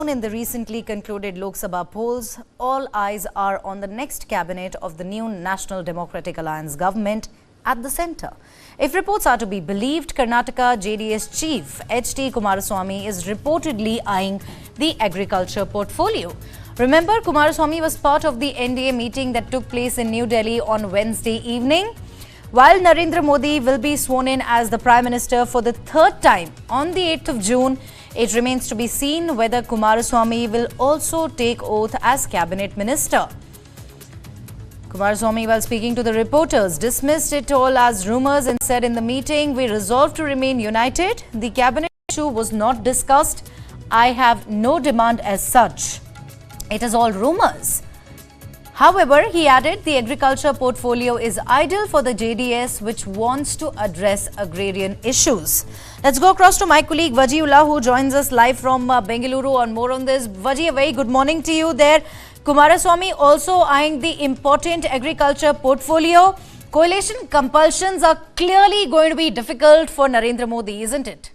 In the recently concluded Lok Sabha polls, all eyes are on the next cabinet of the new National Democratic Alliance government at the centre. If reports are to be believed, Karnataka JDS chief H.D. Kumaraswamy is reportedly eyeing the agriculture portfolio. Remember, Kumaraswamy was part of the NDA meeting that took place in New Delhi on Wednesday evening. While Narendra Modi will be sworn in as the Prime Minister for the third time on the 8th of June, it remains to be seen whether Kumaraswamy will also take oath as Cabinet Minister. Kumaraswamy, while speaking to the reporters, dismissed it all as rumours and said in the meeting, "We resolved to remain united. The Cabinet issue was not discussed. I have no demand as such. It is all rumours." However, he added the agriculture portfolio is ideal for the JDS, which wants to address agrarian issues. Let's go across to my colleague Vajiullah, who joins us live from Bengaluru on more on this. Vaji, a very good morning to you there. Kumaraswamy also eyeing the important agriculture portfolio. Coalition compulsions are clearly going to be difficult for Narendra Modi, isn't it?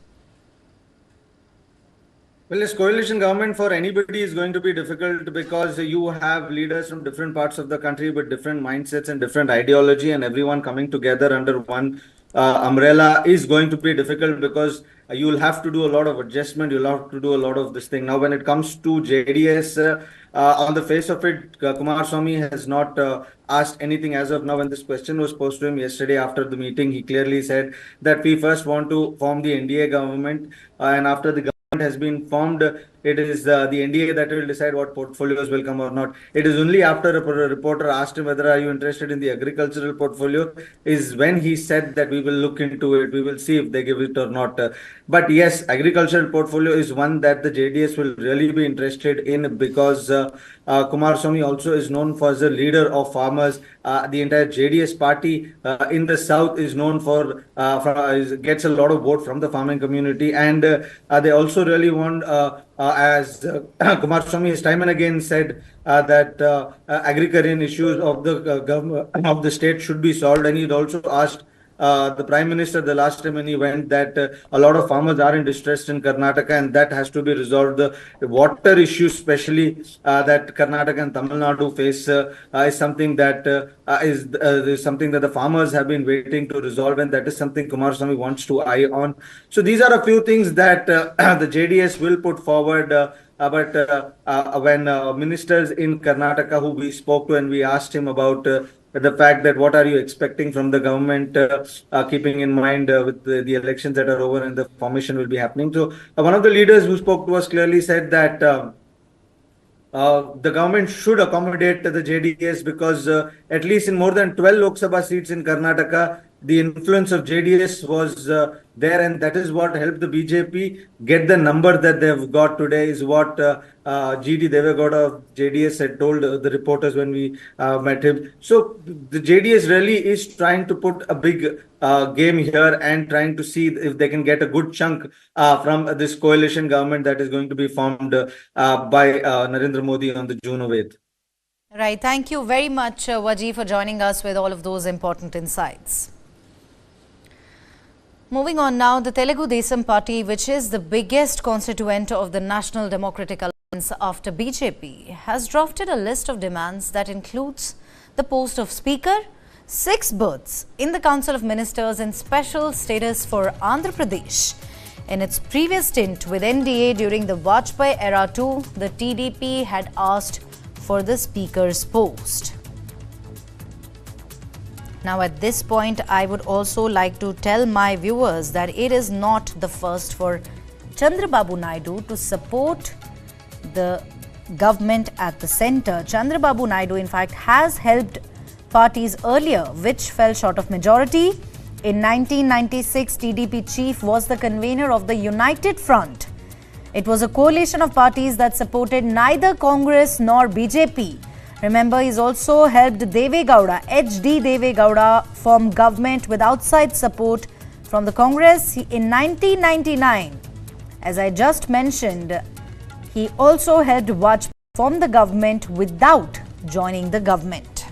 Well, this coalition government for anybody is going to be difficult because you have leaders from different parts of the country with different mindsets and different ideology, and everyone coming together under one umbrella is going to be difficult because you'll have to do a lot of adjustment. You'll have to do a lot of this thing. Now, when it comes to JDS, on the face of it, Kumaraswamy has not asked anything as of now. When this question was posed to him yesterday after the meeting, he clearly said that we first want to form the NDA government, and after the has been formed, it is the NDA that will decide what portfolios will come or not. It is only after a reporter asked him whether are you interested in the agricultural portfolio is when he said that we will look into it, we will see if they give it or not. But yes, agricultural portfolio is one that the JDS will really be interested in because Kumaraswamy also is known for as a leader of farmers. The entire JDS party in the south is known for gets a lot of vote from the farming community, and they also really want as Kumaraswamy has time and again said that agrarian issues of the government of the state should be solved, and he'd also asked the Prime Minister the last time when he went that a lot of farmers are in distress in Karnataka, and that has to be resolved. The water issue, especially that Karnataka and Tamil Nadu face, is something that is something that the farmers have been waiting to resolve, and that is something Kumaraswamy wants to eye on. So these are a few things that the JDS will put forward. But when ministers in Karnataka who we spoke to and we asked him about the fact that what are you expecting from the government, keeping in mind with the elections that are over and the formation will be happening. So one of the leaders who spoke to us clearly said that the government should accommodate the JDS because at least in more than 12 Lok Sabha seats in Karnataka, the influence of JDS was there, and that is what helped the BJP get the number that they have got today, is what G.D. Devegowda of JDS had told the reporters when we met him. So the JDS really is trying to put a big game here and trying to see if they can get a good chunk from this coalition government that is going to be formed by Narendra Modi on the June 8th. Right. Thank you very much, Vaji, for joining us with all of those important insights. Moving on now, the Telugu Desam Party, which is the biggest constituent of the National Democratic Alliance after BJP, has drafted a list of demands that includes the post of Speaker, 6 berths in the Council of Ministers, and special status for Andhra Pradesh. In its previous stint with NDA during the Vajpayee era too, the TDP had asked for the Speaker's post. Now, at this point, I would also like to tell my viewers that it is not the first for Chandrababu Naidu to support the government at the centre. Chandrababu Naidu, in fact, has helped parties earlier which fell short of majority. In 1996, TDP chief was the convener of the United Front. It was a coalition of parties that supported neither Congress nor BJP. Remember, he's also helped Devegowda, H.D. Devegowda, form government with outside support from the Congress. In 1999, as I just mentioned, he also helped Vajpayee form the government without joining the government.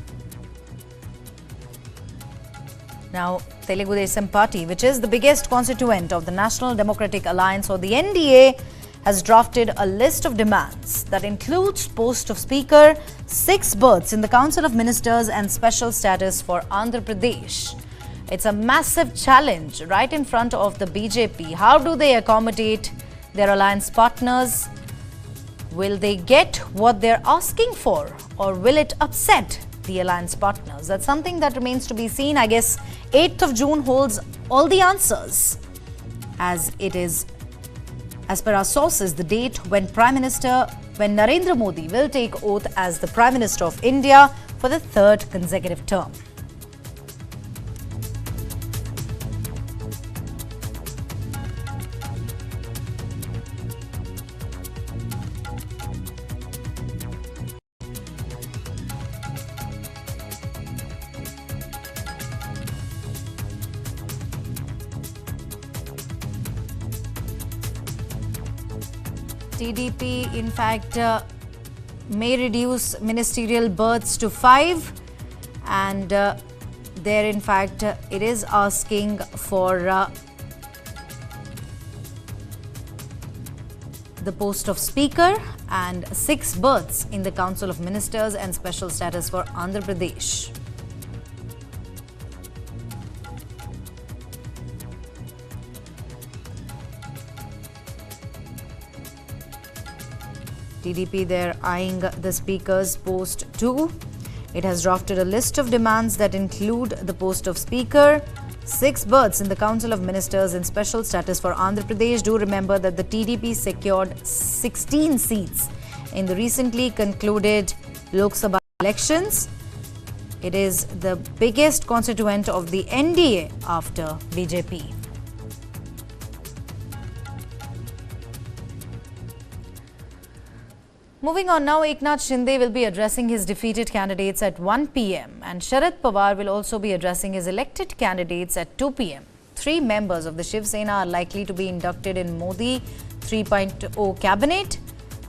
Now, Telugu Desam Party, which is the biggest constituent of the National Democratic Alliance or the NDA, has drafted a list of demands that includes post of Speaker, 6 berths in the Council of Ministers and special status for Andhra Pradesh. It's a massive challenge right in front of the BJP. How do they accommodate their alliance partners? Will they get what they're asking for, or will it upset the alliance partners? That's something that remains to be seen. I guess 8th of June holds all the answers, as it is, as per our sources, the date when Narendra Modi will take oath as the Prime Minister of India for the 3rd consecutive term. TDP, in fact, may reduce ministerial berths to 5, and there, in fact, it is asking for the post of Speaker and 6 berths in the Council of Ministers and special status for Andhra Pradesh. TDP, they're eyeing the Speaker's post too. It has drafted a list of demands that include the post of Speaker, 6 berths in the Council of Ministers and special status for Andhra Pradesh. Do remember that the TDP secured 16 seats in the recently concluded Lok Sabha Elections. It is the biggest constituent of the NDA after BJP. Moving on now, Eknath Shinde will be addressing his defeated candidates at 1 p.m. and Sharad Pawar will also be addressing his elected candidates at 2 p.m. 3 members of the Shiv Sena are likely to be inducted in Modi 3.0 cabinet,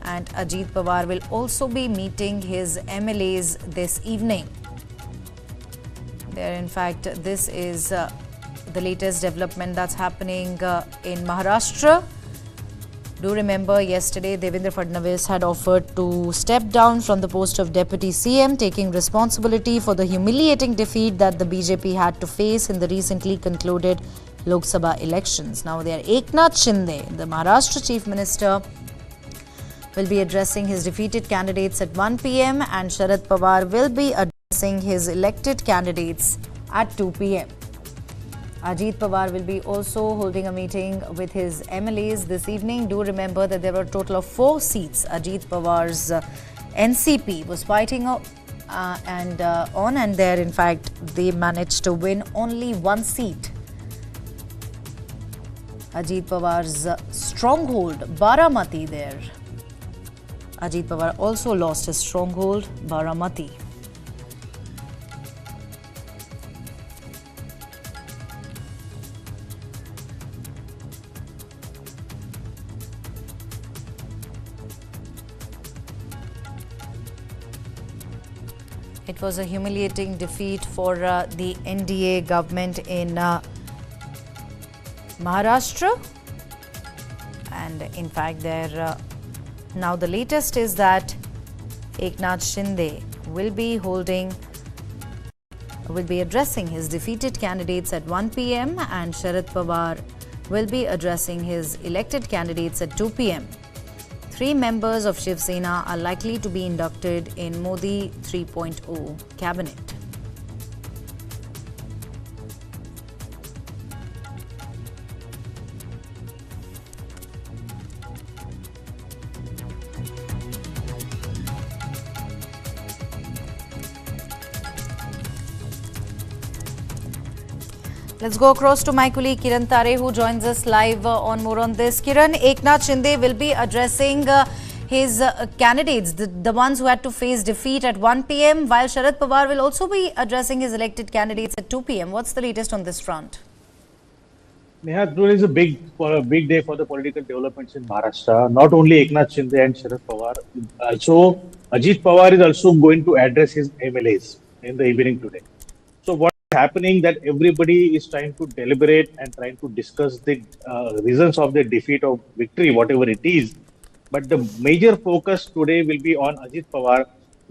and Ajit Pawar will also be meeting his MLAs this evening. In fact, this is the latest development that's happening in Maharashtra. Do remember, yesterday Devendra Fadnavis had offered to step down from the post of Deputy CM, taking responsibility for the humiliating defeat that the BJP had to face in the recently concluded Lok Sabha elections. Now, there Eknath Shinde, the Maharashtra Chief Minister, will be addressing his defeated candidates at 1 p.m. and Sharad Pawar will be addressing his elected candidates at 2 p.m. Ajit Pawar will be also holding a meeting with his MLAs this evening. Do remember that there were a total of 4 seats Ajit Pawar's NCP was fighting on, and there, in fact, they managed to win only 1 seat. Ajit Pawar's stronghold, Baramati, there. Ajit Pawar also lost his stronghold, Baramati. It was a humiliating defeat for the NDA government in Maharashtra, and in fact, now the latest is that Eknath Shinde will be addressing his defeated candidates at 1 p.m. and Sharad Pawar will be addressing his elected candidates at 2 p.m. 3 members of Shiv Sena are likely to be inducted in Modi 3.0 cabinet. Let's go across to my colleague Kiran Tare, who joins us live on more on this. Kiran, Eknath Shinde will be addressing his candidates, the ones who had to face defeat at 1 p.m, while Sharad Pawar will also be addressing his elected candidates at 2 p.m. What's the latest on this front? Neha, today is a big day for the political developments in Maharashtra. Not only Eknath Shinde and Sharad Pawar, also Ajit Pawar is also going to address his MLAs in the evening today. So what is happening that everybody is trying to deliberate and trying to discuss the reasons of the defeat or victory, whatever it is. But the major focus today will be on Ajit Pawar,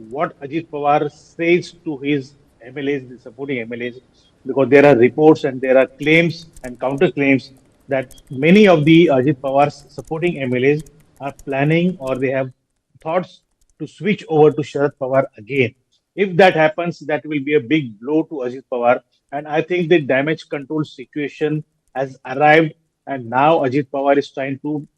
what Ajit Pawar says to his MLAs, the supporting MLAs, because there are reports and there are claims and counterclaims that many of the Ajit Pawar's supporting MLAs are planning or they have thoughts to switch over to Sharad Pawar again. If that happens, that will be a big blow to Ajit Pawar. And I think the damage control situation has arrived, and now Ajit Pawar is trying to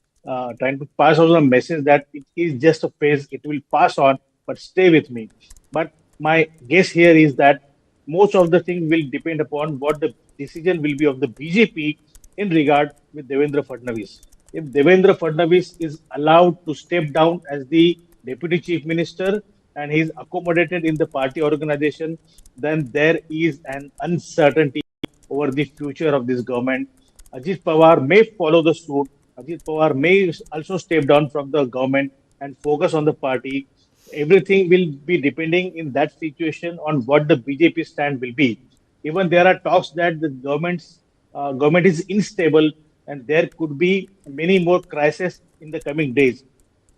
pass on a message that it is just a phase, it will pass on, but stay with me. But my guess here is that most of the thing will depend upon what the decision will be of the BJP in regard with Devendra Fadnavis. If Devendra Fadnavis is allowed to step down as the deputy chief minister and he is accommodated in the party organization, then there is an uncertainty over the future of this government. Ajit Pawar may follow the suit. Ajit Pawar may also step down from the government and focus on the party. Everything will be depending in that situation on what the BJP stand will be. Even there are talks that the government is unstable and there could be many more crises in the coming days.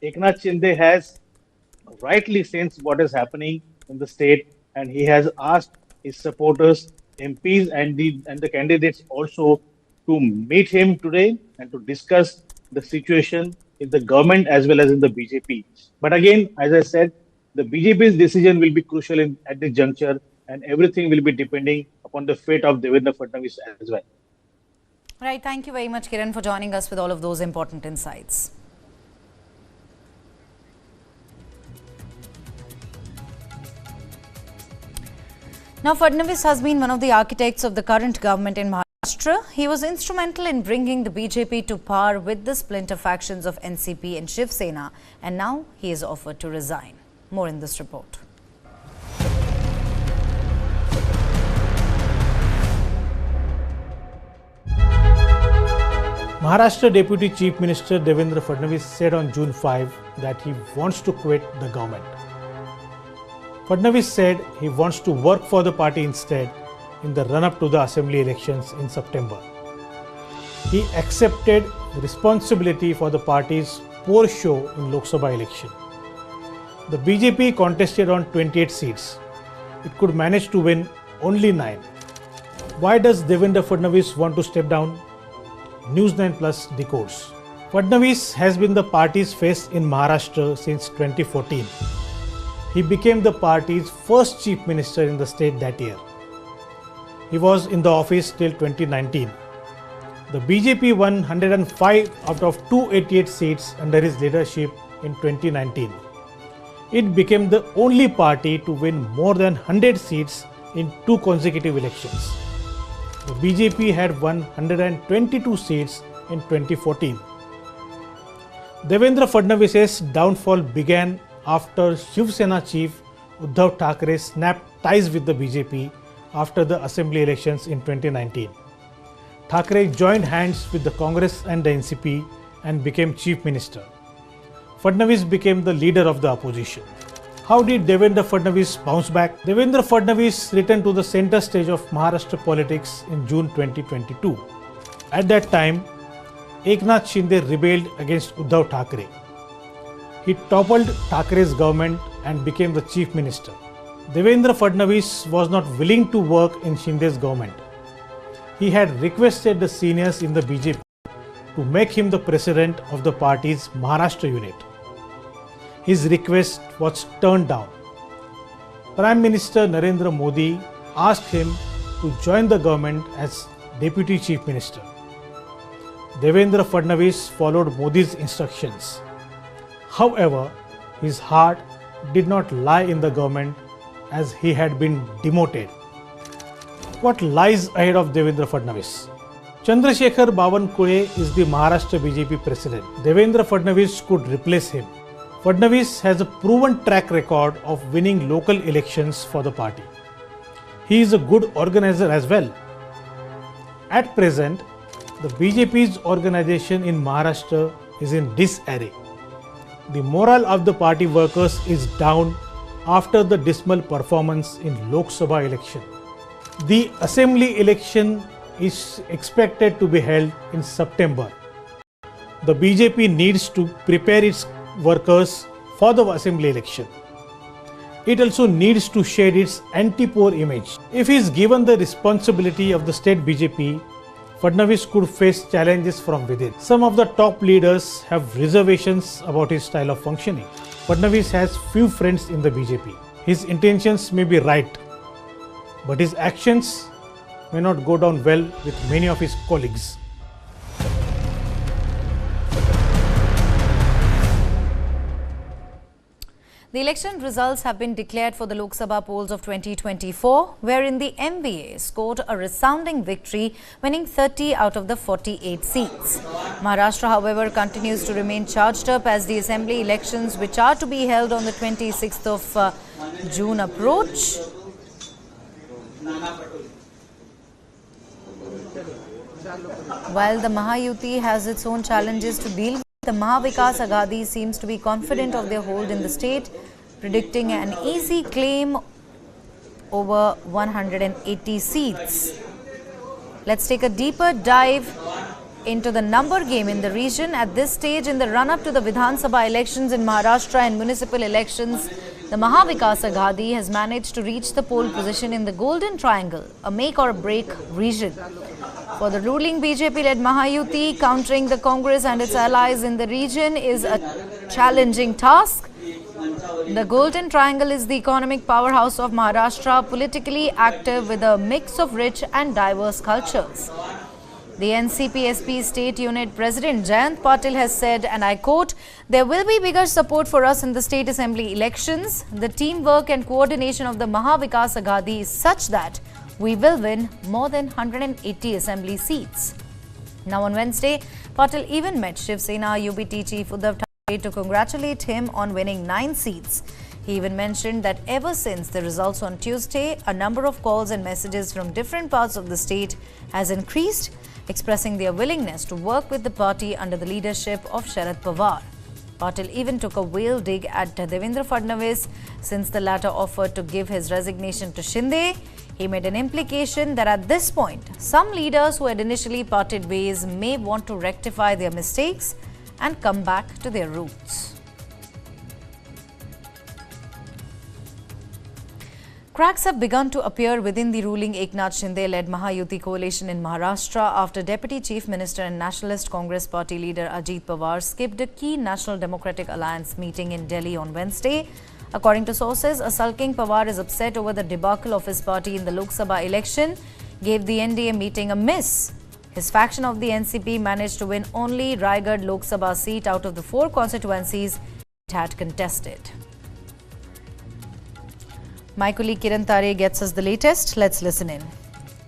Eknath Shinde has rightly sensed what is happening in the state, and he has asked his supporters, MPs, and the candidates also to meet him today and to discuss the situation in the government as well as in the BJP. But again, as I said, the BJP's decision will be crucial at this juncture, and everything will be depending upon the fate of Devendra Fadnavis as well. Right. Thank you very much, Kiran, for joining us with all of those important insights. Now, Fadnavis has been one of the architects of the current government in Maharashtra. He was instrumental in bringing the BJP to power with the splinter factions of NCP and Shiv Sena, and now he is offered to resign. More in this report. Maharashtra Deputy Chief Minister Devendra Fadnavis said on June 5 that he wants to quit the government. Fadnavis said he wants to work for the party instead in the run-up to the assembly elections in September. He accepted responsibility for the party's poor show in Lok Sabha election. The BJP contested on 28 seats. It could manage to win only 9. Why does Devendra Fadnavis want to step down? News9 Plus decodes. Fadnavis has been the party's face in Maharashtra since 2014. He became the party's first chief minister in the state that year. He was in the office till 2019. The BJP won 105 out of 288 seats under his leadership in 2019. It became the only party to win more than 100 seats in 2 consecutive elections. The BJP had won 122 seats in 2014. Devendra Fadnavis's downfall began after Shiv Sena chief Uddhav Thackeray snapped ties with the BJP after the assembly elections in 2019. Thackeray joined hands with the Congress and the NCP and became chief minister. Fadnavis became the leader of the opposition. How did Devendra Fadnavis bounce back? Devendra Fadnavis returned to the center stage of Maharashtra politics in June 2022. At that time, Eknath Shinde rebelled against Uddhav Thackeray. He toppled Thackeray's government and became the chief minister. Devendra Fadnavis was not willing to work in Shinde's government. He had requested the seniors in the BJP to make him the president of the party's Maharashtra unit. His request was turned down. Prime Minister Narendra Modi asked him to join the government as deputy chief minister. Devendra Fadnavis followed Modi's instructions. However, his heart did not lie in the government as he had been demoted. What lies ahead of Devendra Fadnavis? Chandrasekhar Bawankule is the Maharashtra BJP president. Devendra Fadnavis could replace him. Fadnavis has a proven track record of winning local elections for the party. He is a good organizer as well. At present, the BJP's organization in Maharashtra is in disarray. The morale of the party workers is down after the dismal performance in Lok Sabha election. The assembly election is expected to be held in September. The BJP needs to prepare its workers for the assembly election. It also needs to shed its anti-poor image. If he is given the responsibility of the state BJP, Fadnavis could face challenges from within. Some of the top leaders have reservations about his style of functioning. Fadnavis has few friends in the BJP. His intentions may be right, but his actions may not go down well with many of his colleagues. The election results have been declared for the Lok Sabha polls of 2024, wherein the MVA scored a resounding victory, winning 30 out of the 48 seats. Maharashtra, however, continues to remain charged up as the assembly elections, which are to be held on the 26th of June, approach. While the Mahayuti has its own challenges to deal with, the Mahavikas Aghadi seems to be confident of their hold in the state, predicting an easy claim over 180 seats. Let's take a deeper dive into the number game in the region. At this stage, in the run-up to the Vidhan Sabha elections in Maharashtra and municipal elections, the Mahavikas Aghadi has managed to reach the pole position in the Golden Triangle, a make-or-break region. For the ruling BJP-led Mahayuti, countering the Congress and its allies in the region is a challenging task. The Golden Triangle is the economic powerhouse of Maharashtra, politically active with a mix of rich and diverse cultures. The NCP-SP State Unit President Jayant Patil has said, and I quote, "There will be bigger support for us in the state assembly elections. The teamwork and coordination of the Mahavikas Aghadi is such that we will win more than 180 assembly seats." Now on Wednesday, Patil even met Shiv Sena UBT Chief Uddhav Thackeray to congratulate him on winning 9 seats. He even mentioned that ever since the results on Tuesday, a number of calls and messages from different parts of the state has increased, expressing their willingness to work with the party under the leadership of Sharad Pawar. Patil even took a whale dig at Devendra Fadnavis since the latter offered to give his resignation to Shinde. He made an implication that at this point, some leaders who had initially parted ways may want to rectify their mistakes and come back to their roots. Cracks have begun to appear within the ruling Eknath Shinde-led Mahayuti coalition in Maharashtra after Deputy Chief Minister and Nationalist Congress Party leader Ajit Pawar skipped a key National Democratic Alliance meeting in Delhi on Wednesday. According to sources, a sulking Pawar is upset over the debacle of his party in the Lok Sabha election, gave the NDA meeting a miss. His faction of the NCP managed to win only Raigad Lok Sabha seat out of the 4 constituencies it had contested. My colleague Kiran Tare gets us the latest. Let's listen in.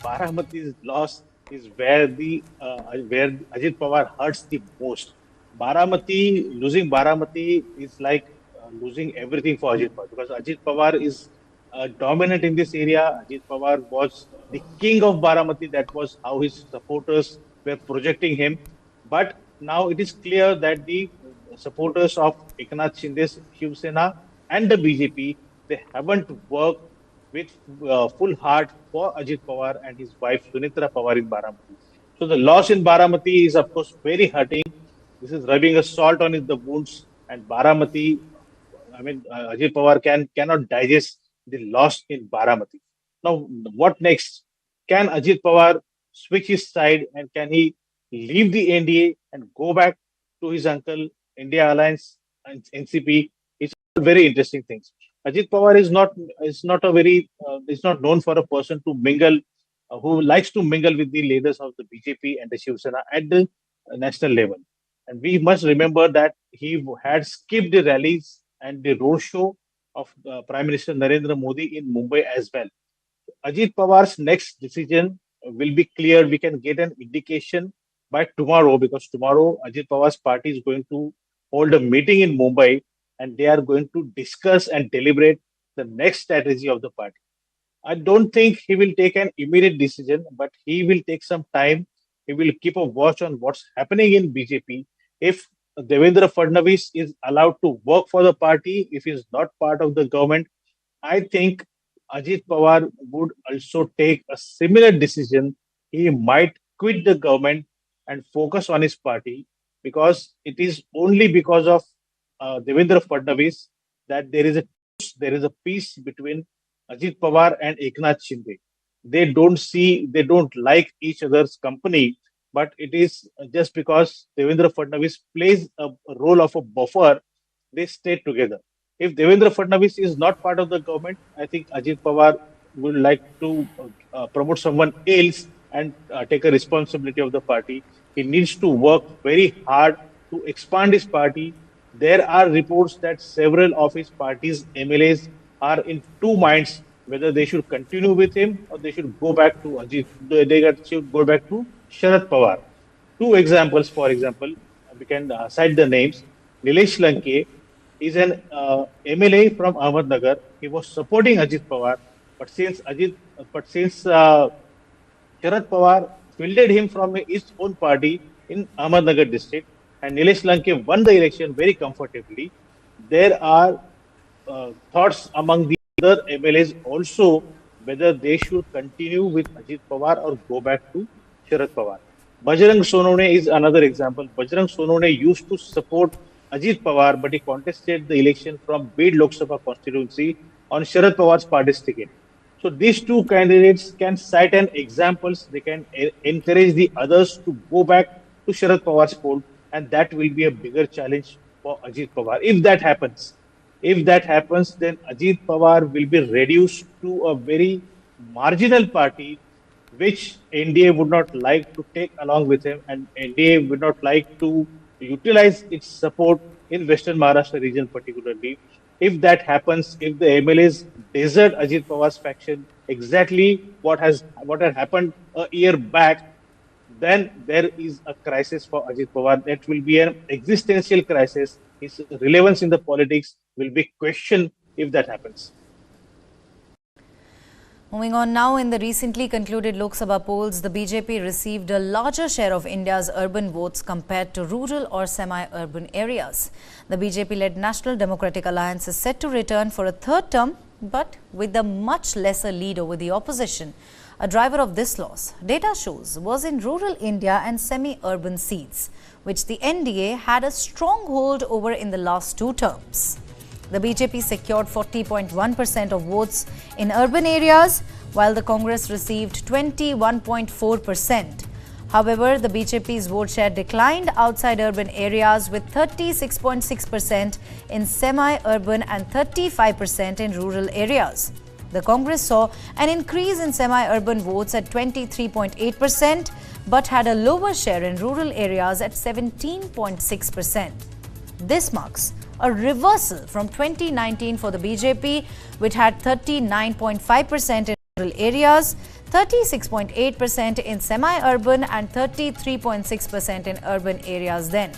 Baramati's loss is where where Ajit Pawar hurts the most. Losing Baramati is like losing everything for Ajit Pawar, because Ajit Pawar is dominant in this area. Ajit Pawar was the king of Baramati. That was how his supporters were projecting him. But now it is clear that the supporters of Eknath Shinde's Shiv Sena and the BJP, they haven't worked with full heart for Ajit Pawar and his wife Sunitra Pawar in Baramati. So the loss in Baramati is of course very hurting. This is rubbing a salt on the wounds, and Baramati, Ajit Pawar cannot digest the loss in Baramati. Now, what next? Can Ajit Pawar switch his side, and can he leave the NDA and go back to his uncle, India Alliance and NCP? It's all very interesting things. Ajit Pawar is not known for a person to mingle, who likes to mingle with the leaders of the BJP and the Shiv Sena at the national level. And we must remember that he had skipped the rallies and the roadshow of Prime Minister Narendra Modi in Mumbai as well. Ajit Pawar's next decision will be clear. We can get an indication by tomorrow, because tomorrow Ajit Pawar's party is going to hold a meeting in Mumbai, and they are going to discuss and deliberate the next strategy of the party. I don't think he will take an immediate decision, but he will take some time. He will keep a watch on what's happening in BJP. If Devendra Fadnavis is allowed to work for the party, if he's not part of the government, I think Ajit Pawar would also take a similar decision. He might quit the government and focus on his party, because it is only because of Devendra Fadnavis that there is a peace between Ajit Pawar and Eknath Shinde. They don't like each other's company, but it is just because Devendra Fadnavis plays a role of a buffer, they stay together. If Devendra Fadnavis is not part of the government, I think Ajit Pawar would like to promote someone else and take a responsibility of the party. He needs to work very hard to expand his party. There are reports that several of his party's MLAs are in two minds whether they should continue with him or they should go back to Ajit. Should go back to Sharad Pawar. Two examples, for example, we can cite the names. Nilesh Lanke is an MLA from Ahmednagar. He was supporting Ajit Pawar, but since Sharad Pawar fielded him from his own party in Ahmednagar district, and Nilesh Lanke won the election very comfortably. There are thoughts among the other MLAs also whether they should continue with Ajit Pawar or go back to Sharad Pawar. Bajrang Sonone is another example. Bajrang Sonone used to support Ajit Pawar, but he contested the election from Bid Lok Sabha constituency on Sharad Pawar's party's ticket. So these two candidates can cite an examples. They can encourage the others to go back to Sharad Pawar's fold, and that will be a bigger challenge for Ajit Pawar. If that happens, then Ajit Pawar will be reduced to a very marginal party, which NDA would not like to take along with him, and NDA would not like to utilize its support in Western Maharashtra region particularly. If that happens, if the MLAs desert Ajit Pawar's faction, exactly what had happened a year back, then there is a crisis for Ajit Pawar. That will be an existential crisis. His relevance in the politics will be questioned if that happens. Moving on now, in the recently concluded Lok Sabha polls, the BJP received a larger share of India's urban votes compared to rural or semi-urban areas. The BJP-led National Democratic Alliance is set to return for a third term, but with a much lesser lead over the opposition. A driver of this loss, data shows, was in rural India and semi-urban seats, which the NDA had a strong hold over in the last two terms. The BJP secured 40.1% of votes in urban areas, while the Congress received 21.4%. However, the BJP's vote share declined outside urban areas with 36.6% in semi-urban and 35% in rural areas. The Congress saw an increase in semi-urban votes at 23.8%, but had a lower share in rural areas at 17.6%. This marks a reversal from 2019 for the BJP, which had 39.5% in rural areas, 36.8% in semi-urban and 33.6% in urban areas then.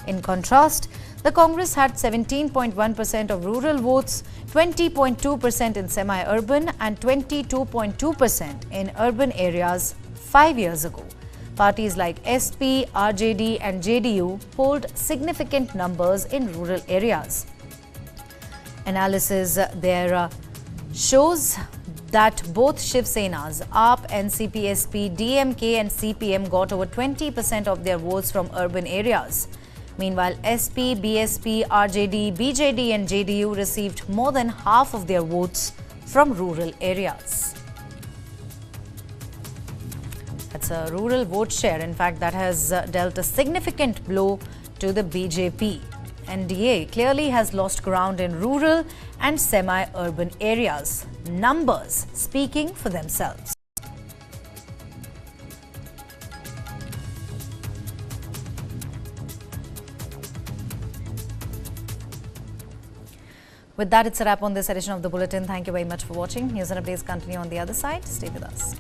In contrast, the Congress had 17.1% of rural votes, 20.2% in semi-urban and 22.2% in urban areas 5 years ago. Parties like SP, RJD and JDU hold significant numbers in rural areas. Analysis there shows that both Shiv Sena's AAP, NCP, SP, DMK and CPM got over 20% of their votes from urban areas. Meanwhile, SP, BSP, RJD, BJD and JDU received more than half of their votes from rural areas. That's a rural vote share, in fact, that has dealt a significant blow to the BJP. NDA clearly has lost ground in rural and semi-urban areas. Numbers speaking for themselves. With that, it's a wrap on this edition of the Bulletin. Thank you very much for watching. News and updates continue on the other side. Stay with us.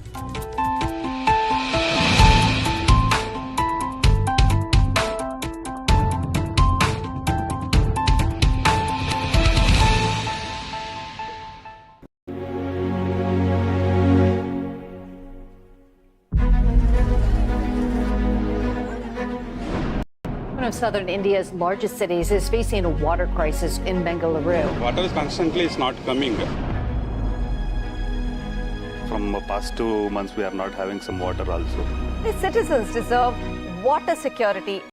One of southern India's largest cities is facing a water crisis in Bengaluru. Water is constantly not coming. From past 2 months, we are not having some water also. The citizens deserve water security